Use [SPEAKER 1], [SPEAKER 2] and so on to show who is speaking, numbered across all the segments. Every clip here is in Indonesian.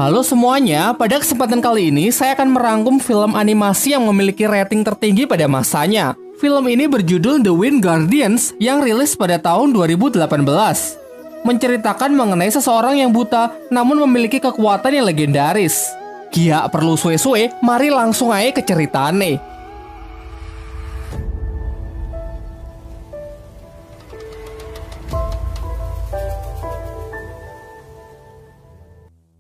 [SPEAKER 1] Halo semuanya, pada kesempatan kali ini saya akan merangkum film animasi yang memiliki rating tertinggi pada masanya. Film ini berjudul The Wind Guardians yang rilis pada tahun 2018. Menceritakan mengenai seseorang yang buta namun memiliki kekuatan yang legendaris. Kia perlu suwe-suwe, mari langsung aja ke ceritane.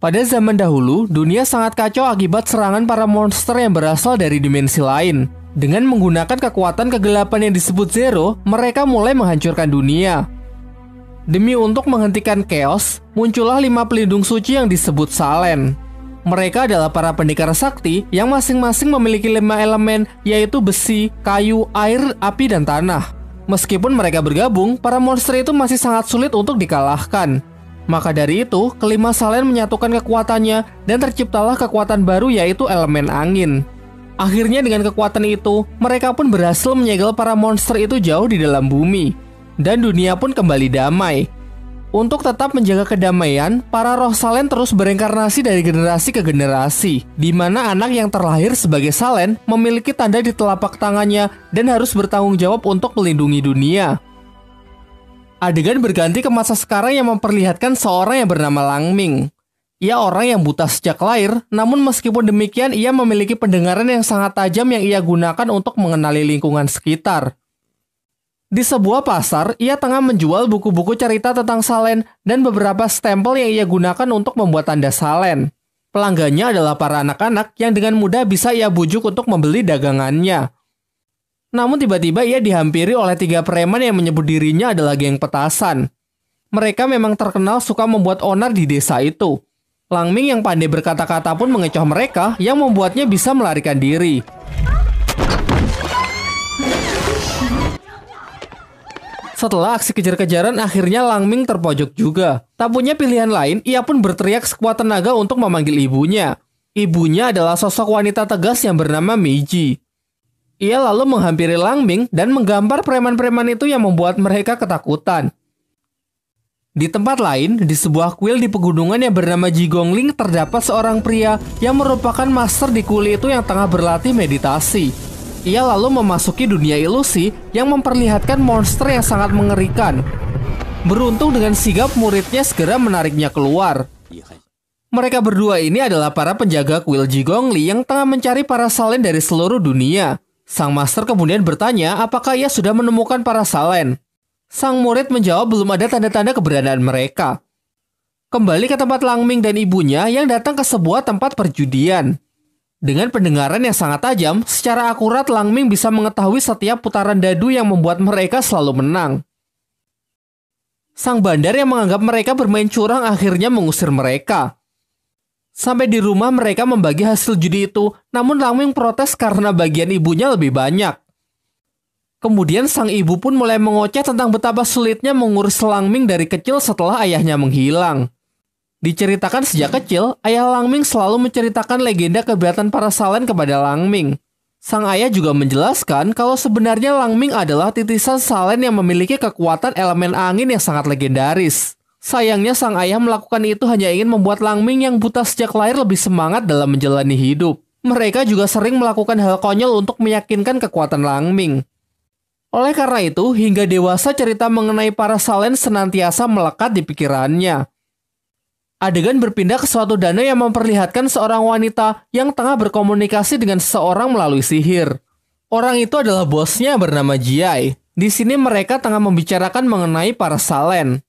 [SPEAKER 1] Pada zaman dahulu, dunia sangat kacau akibat serangan para monster yang berasal dari dimensi lain. Dengan menggunakan kekuatan kegelapan yang disebut Zero, mereka mulai menghancurkan dunia. Demi untuk menghentikan chaos, muncullah 5 pelindung suci yang disebut Salen. Mereka adalah para pendekar sakti yang masing-masing memiliki 5 elemen, yaitu besi, kayu, air, api, dan tanah. Meskipun mereka bergabung, para monster itu masih sangat sulit untuk dikalahkan. Maka dari itu, kelima Salen menyatukan kekuatannya dan terciptalah kekuatan baru yaitu elemen angin. Akhirnya dengan kekuatan itu, mereka pun berhasil menyegel para monster itu jauh di dalam bumi. Dan dunia pun kembali damai. Untuk tetap menjaga kedamaian, para roh Salen terus bereinkarnasi dari generasi ke generasi, di mana anak yang terlahir sebagai Salen memiliki tanda di telapak tangannya dan harus bertanggung jawab untuk melindungi dunia. Adegan berganti ke masa sekarang yang memperlihatkan seorang yang bernama Langming. Ia orang yang buta sejak lahir, namun meskipun demikian ia memiliki pendengaran yang sangat tajam yang ia gunakan untuk mengenali lingkungan sekitar. Di sebuah pasar, ia tengah menjual buku-buku cerita tentang Salen dan beberapa stempel yang ia gunakan untuk membuat tanda Salen. Pelanggannya adalah para anak-anak yang dengan mudah bisa ia bujuk untuk membeli dagangannya. Namun tiba-tiba ia dihampiri oleh 3 preman yang menyebut dirinya adalah geng petasan. Mereka memang terkenal suka membuat onar di desa itu. Langming yang pandai berkata-kata pun mengecoh mereka yang membuatnya bisa melarikan diri. Setelah aksi kejar-kejaran, akhirnya Langming terpojok juga. Tak punya pilihan lain, ia pun berteriak sekuat tenaga untuk memanggil ibunya. Ibunya adalah sosok wanita tegas yang bernama Meiji. Ia lalu menghampiri Langming dan menggambar preman-preman itu yang membuat mereka ketakutan. Di tempat lain, di sebuah kuil di pegunungan yang bernama Jigongling, terdapat seorang pria yang merupakan master di kuil itu yang tengah berlatih meditasi. Ia lalu memasuki dunia ilusi yang memperlihatkan monster yang sangat mengerikan. Beruntung dengan sigap muridnya segera menariknya keluar. Mereka berdua ini adalah para penjaga kuil Jigongli yang tengah mencari para Salen dari seluruh dunia. Sang master kemudian bertanya apakah ia sudah menemukan para Salen. Sang murid menjawab belum ada tanda-tanda keberadaan mereka. Kembali ke tempat Langming dan ibunya yang datang ke sebuah tempat perjudian. Dengan pendengaran yang sangat tajam, secara akurat Langming bisa mengetahui setiap putaran dadu yang membuat mereka selalu menang. Sang bandar yang menganggap mereka bermain curang akhirnya mengusir mereka. Sampai di rumah mereka membagi hasil judi itu, namun Langming protes karena bagian ibunya lebih banyak. Kemudian sang ibu pun mulai mengoceh tentang betapa sulitnya mengurus Langming dari kecil setelah ayahnya menghilang. Diceritakan sejak kecil, ayah Langming selalu menceritakan legenda keberatan para Salen kepada Langming. Sang ayah juga menjelaskan kalau sebenarnya Langming adalah titisan Salen yang memiliki kekuatan elemen angin yang sangat legendaris. Sayangnya sang ayah melakukan itu hanya ingin membuat Langming yang buta sejak lahir lebih semangat dalam menjalani hidup. Mereka juga sering melakukan hal konyol untuk meyakinkan kekuatan Langming. Oleh karena itu, hingga dewasa cerita mengenai para Salen senantiasa melekat di pikirannya. Adegan berpindah ke suatu danau yang memperlihatkan seorang wanita yang tengah berkomunikasi dengan seseorang melalui sihir. Orang itu adalah bosnya bernama Jiai. Di sini mereka tengah membicarakan mengenai para Salen.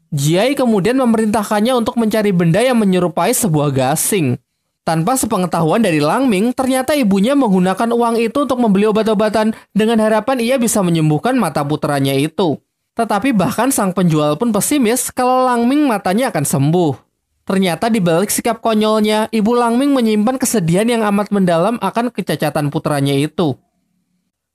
[SPEAKER 1] Jiai kemudian memerintahkannya untuk mencari benda yang menyerupai sebuah gasing. Tanpa sepengetahuan dari Langming, ternyata ibunya menggunakan uang itu untuk membeli obat-obatan dengan harapan ia bisa menyembuhkan mata putranya itu. Tetapi bahkan sang penjual pun pesimis kalau Langming matanya akan sembuh. Ternyata di balik sikap konyolnya, ibu Langming menyimpan kesedihan yang amat mendalam akan kecacatan putranya itu.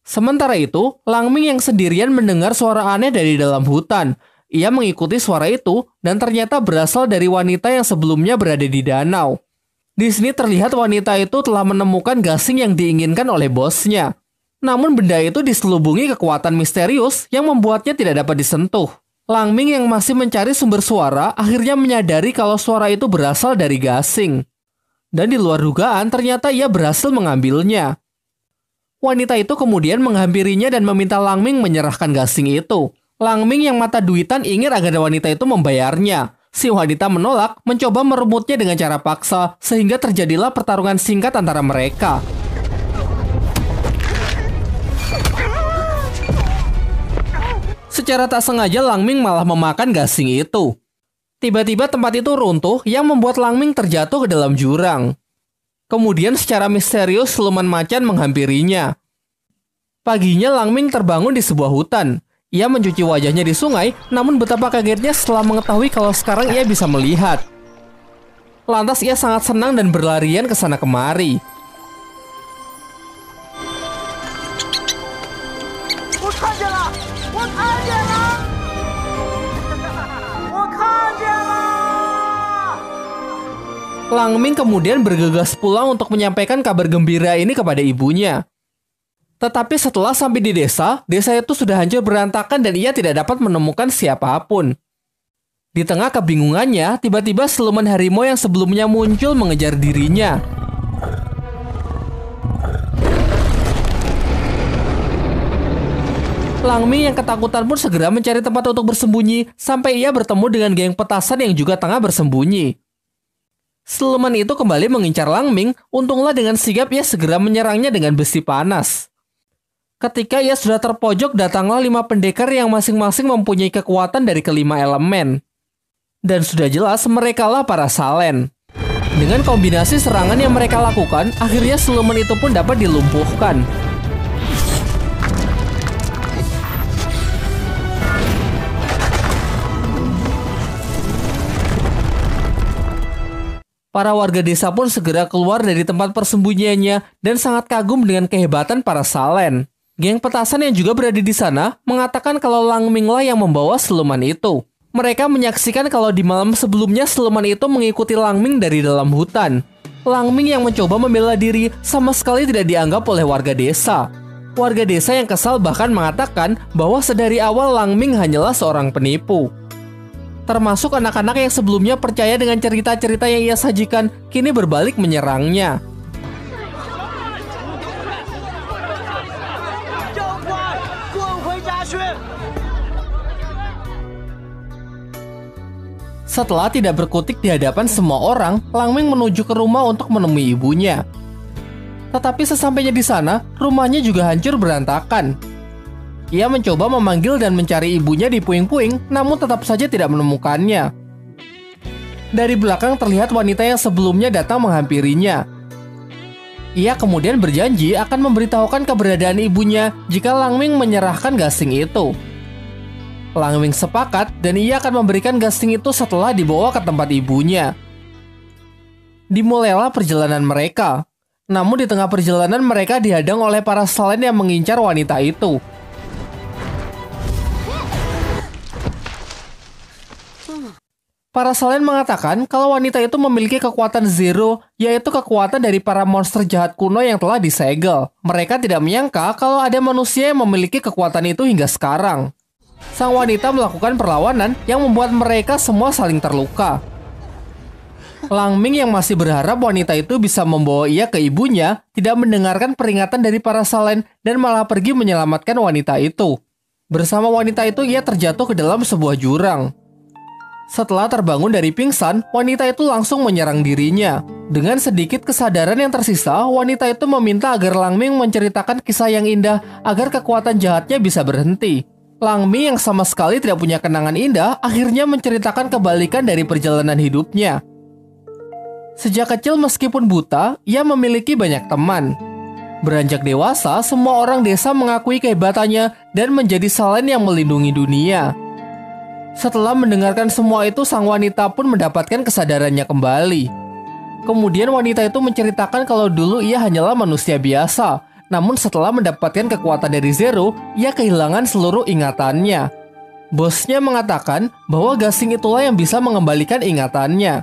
[SPEAKER 1] Sementara itu, Langming yang sendirian mendengar suara aneh dari dalam hutan. Ia mengikuti suara itu dan ternyata berasal dari wanita yang sebelumnya berada di danau. Di sini terlihat wanita itu telah menemukan gasing yang diinginkan oleh bosnya. Namun benda itu diselubungi kekuatan misterius yang membuatnya tidak dapat disentuh. Langming yang masih mencari sumber suara akhirnya menyadari kalau suara itu berasal dari gasing. Dan di luar dugaan ternyata ia berhasil mengambilnya. Wanita itu kemudian menghampirinya dan meminta Langming menyerahkan gasing itu. Langming yang mata duitan ingin agar wanita itu membayarnya. Si wanita menolak, mencoba merebutnya dengan cara paksa, sehingga terjadilah pertarungan singkat antara mereka. Secara tak sengaja Langming malah memakan gasing itu. Tiba-tiba tempat itu runtuh yang membuat Langming terjatuh ke dalam jurang. Kemudian secara misterius siluman macan menghampirinya. Paginya Langming terbangun di sebuah hutan. Ia mencuci wajahnya di sungai, namun betapa kagetnya setelah mengetahui kalau sekarang ia bisa melihat. Lantas ia sangat senang dan berlarian ke sana kemari. Langming kemudian bergegas pulang untuk menyampaikan kabar gembira ini kepada ibunya. Tetapi setelah sampai di desa itu sudah hancur berantakan dan ia tidak dapat menemukan siapapun. Di tengah kebingungannya, tiba-tiba siluman harimau yang sebelumnya muncul mengejar dirinya. Langming yang ketakutan pun segera mencari tempat untuk bersembunyi sampai ia bertemu dengan geng petasan yang juga tengah bersembunyi. Siluman itu kembali mengincar Langming, untunglah dengan sigap ia segera menyerangnya dengan besi panas. Ketika ia sudah terpojok, datanglah 5 pendekar yang masing-masing mempunyai kekuatan dari kelima elemen. Dan sudah jelas merekalah para Salen. Dengan kombinasi serangan yang mereka lakukan, akhirnya siluman itu pun dapat dilumpuhkan. Para warga desa pun segera keluar dari tempat persembunyiannya dan sangat kagum dengan kehebatan para Salen. Geng petasan yang juga berada di sana mengatakan kalau Langminglah yang membawa siluman itu. Mereka menyaksikan kalau di malam sebelumnya siluman itu mengikuti Langming dari dalam hutan. Langming yang mencoba membela diri sama sekali tidak dianggap oleh warga desa. Warga desa yang kesal bahkan mengatakan bahwa sedari awal Langming hanyalah seorang penipu. Termasuk anak-anak yang sebelumnya percaya dengan cerita-cerita yang ia sajikan, kini berbalik menyerangnya. Setelah tidak berkutik di hadapan semua orang, Langming menuju ke rumah untuk menemui ibunya. Tetapi sesampainya di sana, rumahnya juga hancur berantakan. Ia mencoba memanggil dan mencari ibunya di puing-puing, namun tetap saja tidak menemukannya. Dari belakang terlihat wanita yang sebelumnya datang menghampirinya. Ia kemudian berjanji akan memberitahukan keberadaan ibunya jika Langming menyerahkan gasing itu. Langming sepakat dan ia akan memberikan gasing itu setelah dibawa ke tempat ibunya. Dimulailah perjalanan mereka. Namun di tengah perjalanan mereka dihadang oleh para Salen yang mengincar wanita itu. Para Salen mengatakan kalau wanita itu memiliki kekuatan Zero, yaitu kekuatan dari para monster jahat kuno yang telah disegel. Mereka tidak menyangka kalau ada manusia yang memiliki kekuatan itu hingga sekarang. Sang wanita melakukan perlawanan yang membuat mereka semua saling terluka. Langming yang masih berharap wanita itu bisa membawa ia ke ibunya, tidak mendengarkan peringatan dari para Salen dan malah pergi menyelamatkan wanita itu. Bersama wanita itu ia terjatuh ke dalam sebuah jurang. Setelah terbangun dari pingsan, wanita itu langsung menyerang dirinya. Dengan sedikit kesadaran yang tersisa, wanita itu meminta agar Langming menceritakan kisah yang indah agar kekuatan jahatnya bisa berhenti. Langming yang sama sekali tidak punya kenangan indah, akhirnya menceritakan kebalikan dari perjalanan hidupnya. Sejak kecil meskipun buta, ia memiliki banyak teman. Beranjak dewasa, semua orang desa mengakui kehebatannya dan menjadi Salen yang melindungi dunia. Setelah mendengarkan semua itu, sang wanita pun mendapatkan kesadarannya kembali. Kemudian wanita itu menceritakan kalau dulu ia hanyalah manusia biasa. Namun setelah mendapatkan kekuatan dari Zero, ia kehilangan seluruh ingatannya. Bosnya mengatakan bahwa gasing itulah yang bisa mengembalikan ingatannya.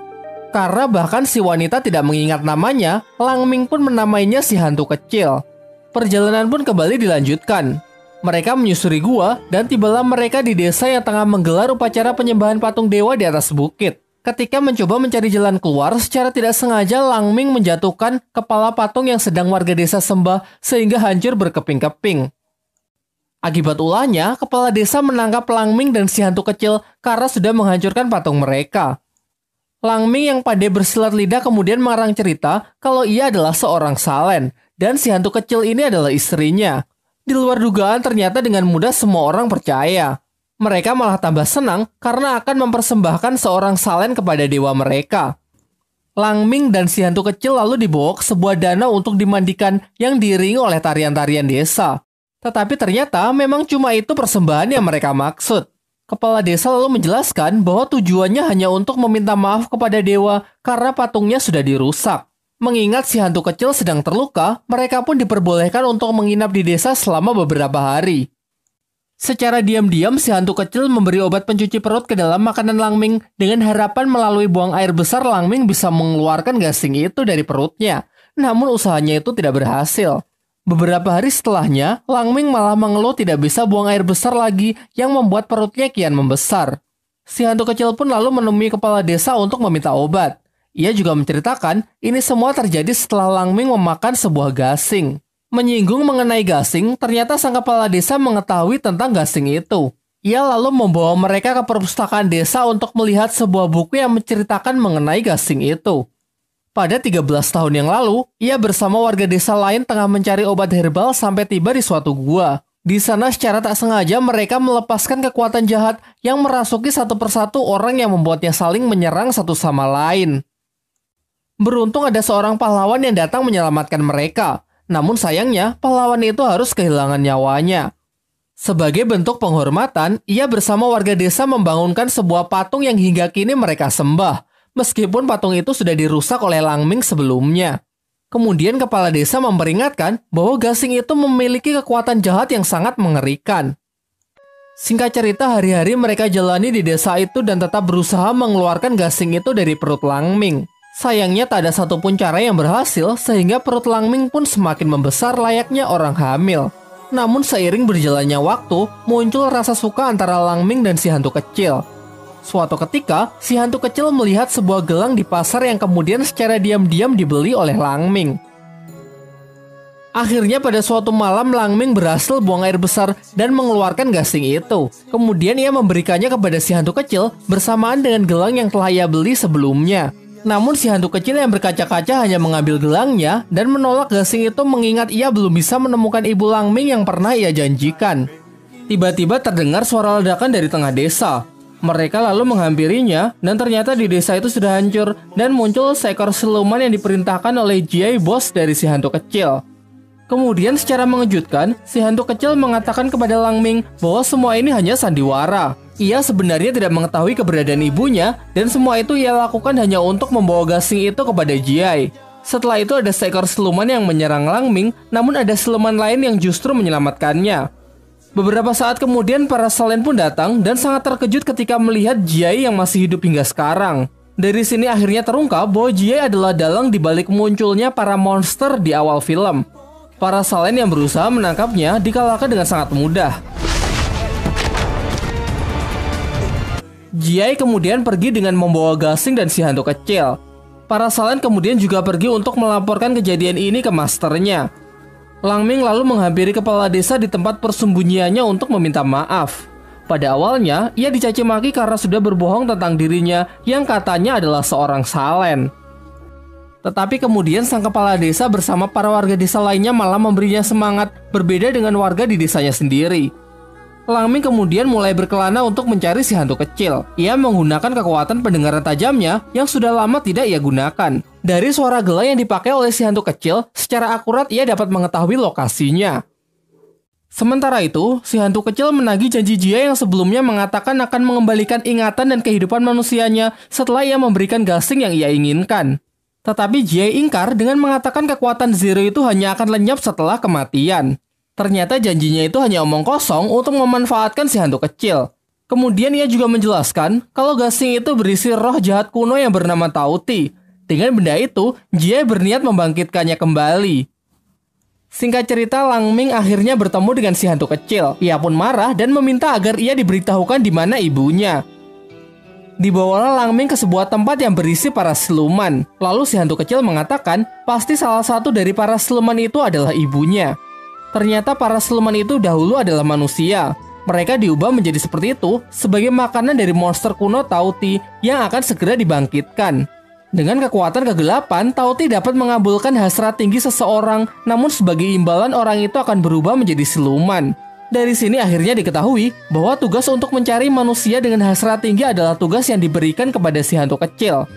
[SPEAKER 1] Karena bahkan si wanita tidak mengingat namanya, Langming pun menamainya si hantu kecil. Perjalanan pun kembali dilanjutkan. Mereka menyusuri gua dan tibalah mereka di desa yang tengah menggelar upacara penyembahan patung dewa di atas bukit. Ketika mencoba mencari jalan keluar, secara tidak sengaja Lang Ming menjatuhkan kepala patung yang sedang warga desa sembah sehingga hancur berkeping-keping. Akibat ulahnya, kepala desa menangkap Lang Ming dan si hantu kecil karena sudah menghancurkan patung mereka. Lang Ming yang pandai bersilat lidah kemudian mengarang cerita kalau ia adalah seorang salen dan si hantu kecil ini adalah istrinya. Di luar dugaan ternyata dengan mudah semua orang percaya. Mereka malah tambah senang karena akan mempersembahkan seorang salen kepada dewa mereka. Lang Ming dan si hantu kecil lalu dibawa ke sebuah danau untuk dimandikan yang diiringi oleh tarian-tarian desa. Tetapi ternyata memang cuma itu persembahan yang mereka maksud. Kepala desa lalu menjelaskan bahwa tujuannya hanya untuk meminta maaf kepada dewa karena patungnya sudah dirusak. Mengingat si hantu kecil sedang terluka, mereka pun diperbolehkan untuk menginap di desa selama beberapa hari. Secara diam-diam, si hantu kecil memberi obat pencuci perut ke dalam makanan Lang Ming dengan harapan melalui buang air besar Lang Ming bisa mengeluarkan gasing itu dari perutnya. Namun usahanya itu tidak berhasil. Beberapa hari setelahnya, Lang Ming malah mengeluh tidak bisa buang air besar lagi yang membuat perutnya kian membesar. Si hantu kecil pun lalu menemui kepala desa untuk meminta obat. Ia juga menceritakan ini semua terjadi setelah Lang Ming memakan sebuah gasing. Menyinggung mengenai gasing, ternyata sang kepala desa mengetahui tentang gasing itu. Ia lalu membawa mereka ke perpustakaan desa untuk melihat sebuah buku yang menceritakan mengenai gasing itu. Pada 13 tahun yang lalu, ia bersama warga desa lain tengah mencari obat herbal sampai tiba di suatu gua. Di sana secara tak sengaja mereka melepaskan kekuatan jahat yang merasuki satu persatu orang yang membuatnya saling menyerang satu sama lain. Beruntung ada seorang pahlawan yang datang menyelamatkan mereka. Namun sayangnya, pahlawan itu harus kehilangan nyawanya. Sebagai bentuk penghormatan, ia bersama warga desa membangunkan sebuah patung yang hingga kini mereka sembah. Meskipun patung itu sudah dirusak oleh Lang Ming sebelumnya. Kemudian kepala desa memperingatkan bahwa gasing itu memiliki kekuatan jahat yang sangat mengerikan. Singkat cerita, hari-hari mereka jalani di desa itu dan tetap berusaha mengeluarkan gasing itu dari perut Lang Ming. Sayangnya tak ada satupun cara yang berhasil sehingga perut Lang Ming pun semakin membesar layaknya orang hamil. Namun seiring berjalannya waktu, muncul rasa suka antara Lang Ming dan si hantu kecil. Suatu ketika, si hantu kecil melihat sebuah gelang di pasar yang kemudian secara diam-diam dibeli oleh Lang Ming. Akhirnya pada suatu malam Lang Ming berhasil buang air besar dan mengeluarkan gasing itu. Kemudian ia memberikannya kepada si hantu kecil bersamaan dengan gelang yang telah ia beli sebelumnya. Namun si hantu kecil yang berkaca-kaca hanya mengambil gelangnya dan menolak gasing itu mengingat ia belum bisa menemukan ibu Lang Ming yang pernah ia janjikan. Tiba-tiba terdengar suara ledakan dari tengah desa. Mereka lalu menghampirinya dan ternyata di desa itu sudah hancur dan muncul seekor siluman yang diperintahkan oleh Jiai, bos dari si hantu kecil. Kemudian secara mengejutkan, si hantu kecil mengatakan kepada Lang Ming bahwa semua ini hanya sandiwara. Ia sebenarnya tidak mengetahui keberadaan ibunya dan semua itu ia lakukan hanya untuk membawa gasing itu kepada Jiai. Setelah itu ada seekor siluman yang menyerang Lang Ming, namun ada siluman lain yang justru menyelamatkannya. Beberapa saat kemudian para salen pun datang dan sangat terkejut ketika melihat Jiai yang masih hidup hingga sekarang. Dari sini akhirnya terungkap bahwa Jiai adalah dalang dibalik munculnya para monster di awal film. Para salen yang berusaha menangkapnya dikalahkan dengan sangat mudah. Jiai kemudian pergi dengan membawa gasing dan si hantu kecil. Para salen kemudian juga pergi untuk melaporkan kejadian ini ke masternya. Lang Ming lalu menghampiri kepala desa di tempat persembunyiannya untuk meminta maaf. Pada awalnya, ia dicaci maki karena sudah berbohong tentang dirinya yang katanya adalah seorang salen. Tetapi kemudian sang kepala desa bersama para warga desa lainnya malah memberinya semangat berbeda dengan warga di desanya sendiri. Lang Ming kemudian mulai berkelana untuk mencari si hantu kecil. Ia menggunakan kekuatan pendengaran tajamnya yang sudah lama tidak ia gunakan. Dari suara gela yang dipakai oleh si hantu kecil, secara akurat ia dapat mengetahui lokasinya. Sementara itu, si hantu kecil menagih janji Jia yang sebelumnya mengatakan akan mengembalikan ingatan dan kehidupan manusianya setelah ia memberikan gasing yang ia inginkan. Tetapi Jia ingkar dengan mengatakan kekuatan Zero itu hanya akan lenyap setelah kematian. Ternyata janjinya itu hanya omong kosong untuk memanfaatkan si hantu kecil. Kemudian ia juga menjelaskan kalau gasing itu berisi roh jahat kuno yang bernama Tauti. Dengan benda itu, Jia berniat membangkitkannya kembali. Singkat cerita, Langming akhirnya bertemu dengan si hantu kecil. Ia pun marah dan meminta agar ia diberitahukan di mana ibunya. Dibawalah Langming ke sebuah tempat yang berisi para siluman. Lalu si hantu kecil mengatakan, pasti salah satu dari para siluman itu adalah ibunya. Ternyata para siluman itu dahulu adalah manusia. Mereka diubah menjadi seperti itu sebagai makanan dari monster kuno Tauti yang akan segera dibangkitkan. Dengan kekuatan kegelapan, Tauti dapat mengabulkan hasrat tinggi seseorang, namun sebagai imbalan orang itu akan berubah menjadi siluman. Dari sini akhirnya diketahui bahwa tugas untuk mencari manusia dengan hasrat tinggi adalah tugas yang diberikan kepada si hantu kecil.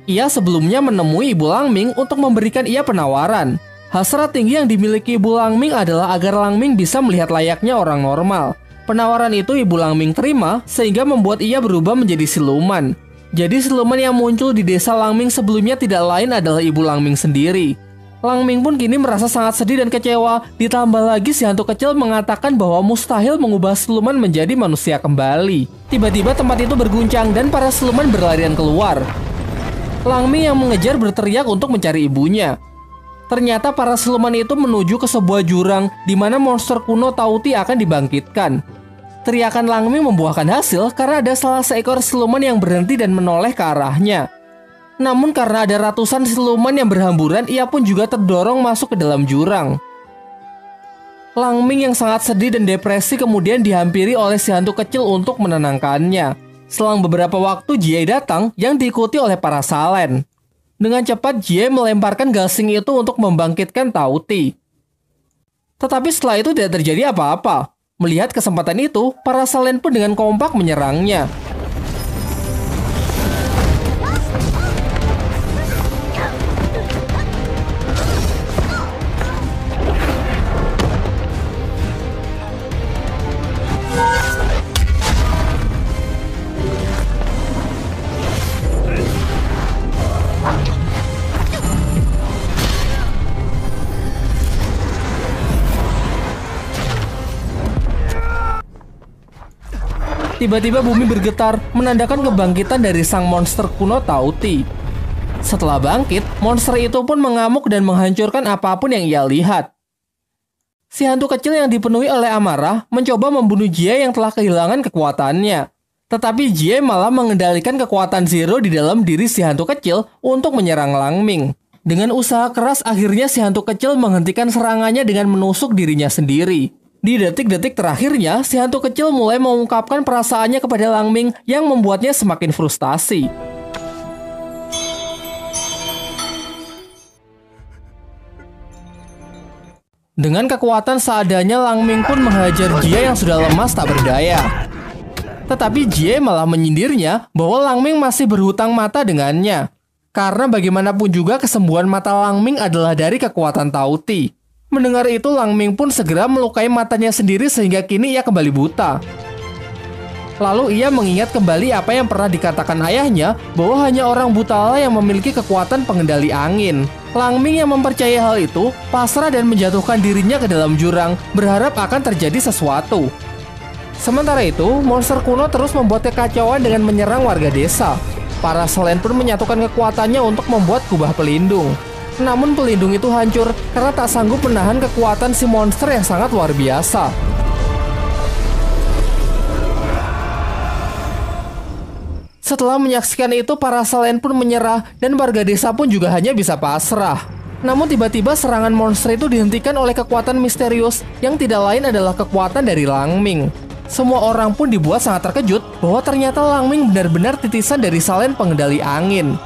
[SPEAKER 1] Ia sebelumnya menemui Ibu Langming untuk memberikan ia penawaran. Hasrat tinggi yang dimiliki Ibu Langming adalah agar Langming bisa melihat layaknya orang normal. Penawaran itu Ibu Langming terima sehingga membuat ia berubah menjadi siluman. Jadi siluman yang muncul di desa Langming sebelumnya tidak lain adalah Ibu Langming sendiri. Langming pun kini merasa sangat sedih dan kecewa. Ditambah lagi si hantu kecil mengatakan bahwa mustahil mengubah siluman menjadi manusia kembali. Tiba-tiba tempat itu berguncang dan para siluman berlarian keluar. Langming yang mengejar berteriak untuk mencari ibunya. Ternyata para siluman itu menuju ke sebuah jurang di mana monster kuno Tauti akan dibangkitkan. Teriakan Langming membuahkan hasil karena ada salah seekor siluman yang berhenti dan menoleh ke arahnya. Namun karena ada ratusan siluman yang berhamburan, ia pun juga terdorong masuk ke dalam jurang. Langming yang sangat sedih dan depresi kemudian dihampiri oleh si hantu kecil untuk menenangkannya. Selang beberapa waktu, Jie datang yang diikuti oleh para Salen. Dengan cepat, Jie melemparkan gasing itu untuk membangkitkan Tauti. Tetapi setelah itu tidak terjadi apa-apa. Melihat kesempatan itu, para Salen pun dengan kompak menyerangnya. Tiba-tiba bumi bergetar, menandakan kebangkitan dari sang monster kuno Tauti. Setelah bangkit, monster itu pun mengamuk dan menghancurkan apapun yang ia lihat. Si hantu kecil yang dipenuhi oleh amarah mencoba membunuh Jie yang telah kehilangan kekuatannya. Tetapi Jie malah mengendalikan kekuatan Zero di dalam diri si hantu kecil untuk menyerang Langming. Dengan usaha keras, akhirnya si hantu kecil menghentikan serangannya dengan menusuk dirinya sendiri. Di detik-detik terakhirnya, si hantu kecil mulai mengungkapkan perasaannya kepada Langming yang membuatnya semakin frustasi. Dengan kekuatan seadanya, Langming pun menghajar Jie yang sudah lemas tak berdaya. Tetapi Jie malah menyindirnya bahwa Langming masih berhutang mata dengannya. Karena bagaimanapun juga kesembuhan mata Langming adalah dari kekuatan Tauti. Mendengar itu, Langming pun segera melukai matanya sendiri sehingga kini ia kembali buta. Lalu ia mengingat kembali apa yang pernah dikatakan ayahnya bahwa hanya orang butalah yang memiliki kekuatan pengendali angin. Langming yang mempercayai hal itu pasrah dan menjatuhkan dirinya ke dalam jurang, berharap akan terjadi sesuatu. Sementara itu, monster kuno terus membuat kekacauan dengan menyerang warga desa. Para Selen pun menyatukan kekuatannya untuk membuat kubah pelindung. Namun pelindung itu hancur karena tak sanggup menahan kekuatan si monster yang sangat luar biasa. Setelah menyaksikan itu, para Salen pun menyerah dan warga desa pun juga hanya bisa pasrah. Namun tiba-tiba serangan monster itu dihentikan oleh kekuatan misterius yang tidak lain adalah kekuatan dari Langming. Semua orang pun dibuat sangat terkejut bahwa ternyata Langming benar-benar titisan dari Salen pengendali angin.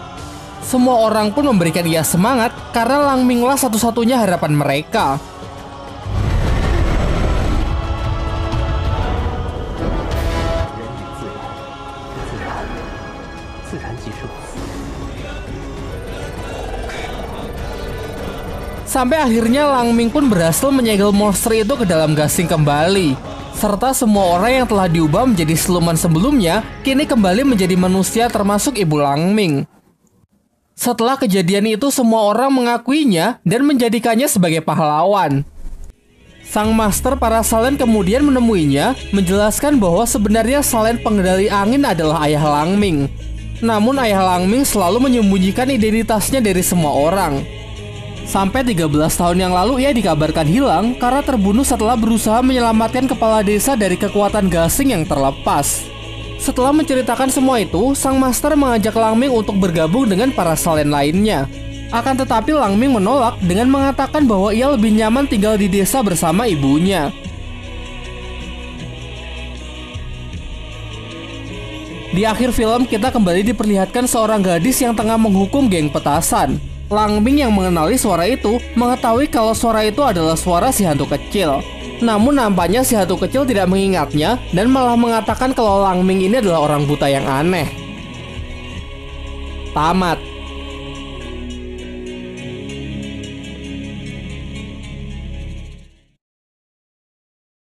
[SPEAKER 1] Semua orang pun memberikan ia semangat karena Langminglah satu-satunya harapan mereka. Sampai akhirnya Langming pun berhasil menyegel monster itu ke dalam gasing kembali. Serta semua orang yang telah diubah menjadi siluman sebelumnya kini kembali menjadi manusia termasuk Ibu Langming. Setelah kejadian itu, semua orang mengakuinya dan menjadikannya sebagai pahlawan. Sang master para Salen kemudian menemuinya, menjelaskan bahwa sebenarnya Salen pengendali angin adalah ayah Langming. Namun ayah Langming selalu menyembunyikan identitasnya dari semua orang. Sampai 13 tahun yang lalu ia dikabarkan hilang karena terbunuh setelah berusaha menyelamatkan kepala desa dari kekuatan gasing yang terlepas. Setelah menceritakan semua itu, sang master mengajak Lang Ming untuk bergabung dengan para salen lainnya. Akan tetapi Lang Ming menolak dengan mengatakan bahwa ia lebih nyaman tinggal di desa bersama ibunya. Di akhir film, kita kembali diperlihatkan seorang gadis yang tengah menghukum geng petasan. Lang Ming yang mengenali suara itu mengetahui kalau suara itu adalah suara si hantu kecil. Namun nampaknya si hantu kecil tidak mengingatnya dan malah mengatakan kalau Lang Ming ini adalah orang buta yang aneh. Tamat.